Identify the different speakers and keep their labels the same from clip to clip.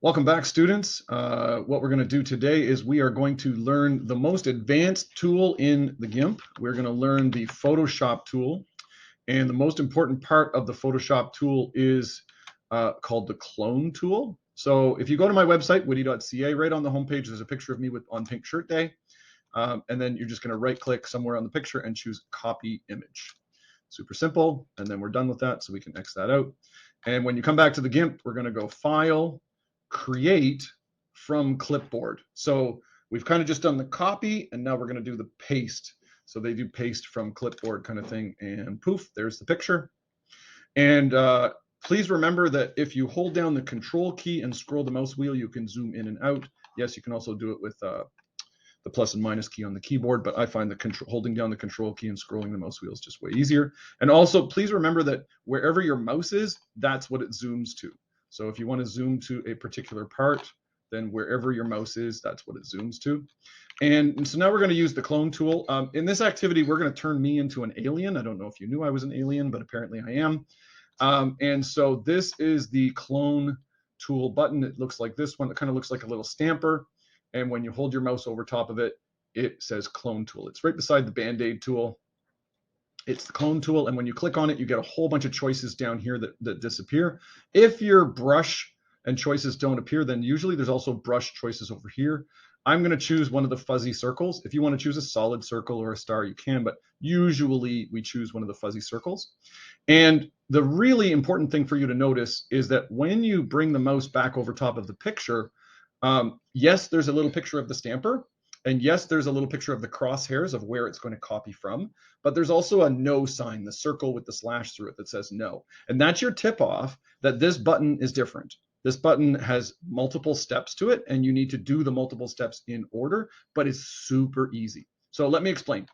Speaker 1: Welcome back, students. What we're going to do today is we are going to learn the most advanced tool in the GIMP. We're going to learn the Photoshop tool. And the most important part of the Photoshop tool is called the clone tool. So if you go to my website, witty.ca, right on the homepage, there's a picture of me on Pink Shirt Day. And then you're just going to right click somewhere on the picture and choose copy image. Super simple. And then we're done with that, so we can X that out. And when you come back to the GIMP, we're going to go File, Create from Clipboard. So we've kind of just done the copy, and now we're going to do the paste. So they do paste from Clipboard kind of thing, and poof, there's the picture. And please remember that if you hold down the Control key and scroll the mouse wheel, you can zoom in and out. Yes, you can also do it with the plus and minus key on the keyboard, but I find the holding down the Control key and scrolling the mouse wheel is just way easier. And also, please remember that wherever your mouse is, that's what it zooms to. So if you want to zoom to a particular part, then wherever your mouse is, that's what it zooms to. And so now we're going to use the clone tool. In this activity, we're going to turn me into an alien. I don't know if you knew I was an alien, but apparently I am. And so this is the clone tool button. It looks like this one. It kind of looks like a little stamper. And when you hold your mouse over top of it, it says clone tool. It's right beside the Band-Aid tool. It's the clone tool. And when you click on it, you get a whole bunch of choices down here that disappear. If your brush and choices don't appear, then usually there's also brush choices over here. I'm going to choose one of the fuzzy circles. If you want to choose a solid circle or a star, you can, but usually we choose one of the fuzzy circles. And the really important thing for you to notice is that when you bring the mouse back over top of the picture, yes, there's a little picture of the stamper, and yes, there's a little picture of the crosshairs of where it's going to copy from, but there's also a no sign, the circle with the slash through it that says no. And that's your tip off that this button is different. This button has multiple steps to it, and you need to do the multiple steps in order, but it's super easy. So let me explain.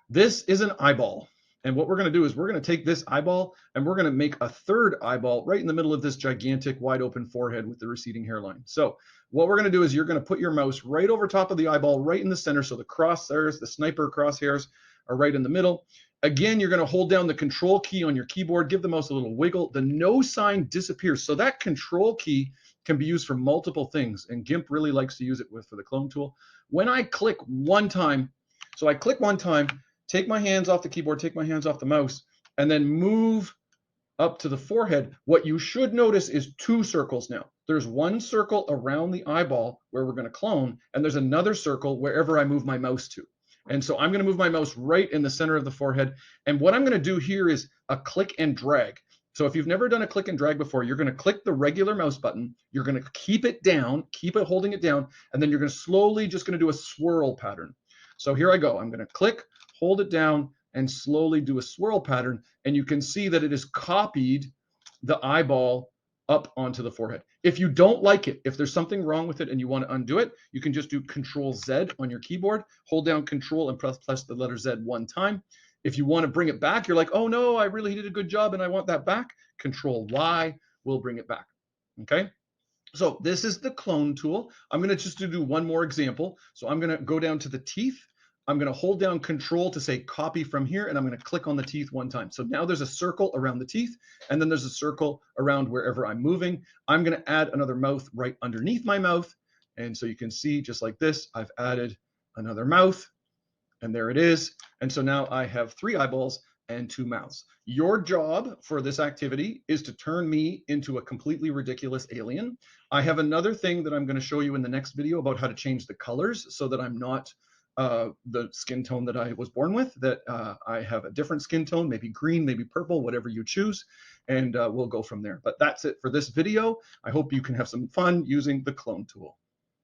Speaker 1: This is an eyeball. And what we're going to do is we're going to take this eyeball and we're going to make a third eyeball right in the middle of this gigantic wide open forehead with the receding hairline. So what we're going to do is you're going to put your mouse right over top of the eyeball, right in the center. So the crosshairs, the sniper crosshairs are right in the middle. Again, you're going to hold down the Control key on your keyboard, give the mouse a little wiggle. The no sign disappears. So that Control key can be used for multiple things. And GIMP really likes to use it for the clone tool. When I click one time, so I click one time, take my hands off the keyboard, take my hands off the mouse, and then move up to the forehead. What you should notice is two circles now. There's one circle around the eyeball where we're going to clone, and there's another circle wherever I move my mouse to. And so I'm going to move my mouse right in the center of the forehead. And what I'm going to do here is a click and drag. So if you've never done a click and drag before, you're going to click the regular mouse button. You're going to keep it down, keep it holding it down, and then you're going to slowly just going to do a swirl pattern. So here I go. I'm going to click, hold it down, and slowly do a swirl pattern. And you can see that it has copied the eyeball up onto the forehead. If you don't like it, if there's something wrong with it and you want to undo it, you can just do Control-Z on your keyboard, hold down Control and press the letter Z one time. If you want to bring it back, you're like, oh no, I really did a good job and I want that back. Control-Y will bring it back, okay? So this is the clone tool. I'm going to just do one more example. So I'm going to go down to the teeth. I'm going to hold down Control to say copy from here, and I'm going to click on the teeth one time. So now there's a circle around the teeth, and then there's a circle around wherever I'm moving. I'm going to add another mouth right underneath my mouth. And so you can see just like this, I've added another mouth, and there it is. And so now I have 3 eyeballs and 2 mouths. Your job for this activity is to turn me into a completely ridiculous alien. I have another thing that I'm going to show you in the next video about how to change the colors so that I'm not the skin tone that I was born with, that I have a different skin tone, maybe green, maybe purple, whatever you choose, and we'll go from there. But that's it for this video. I hope you can have some fun using the clone tool.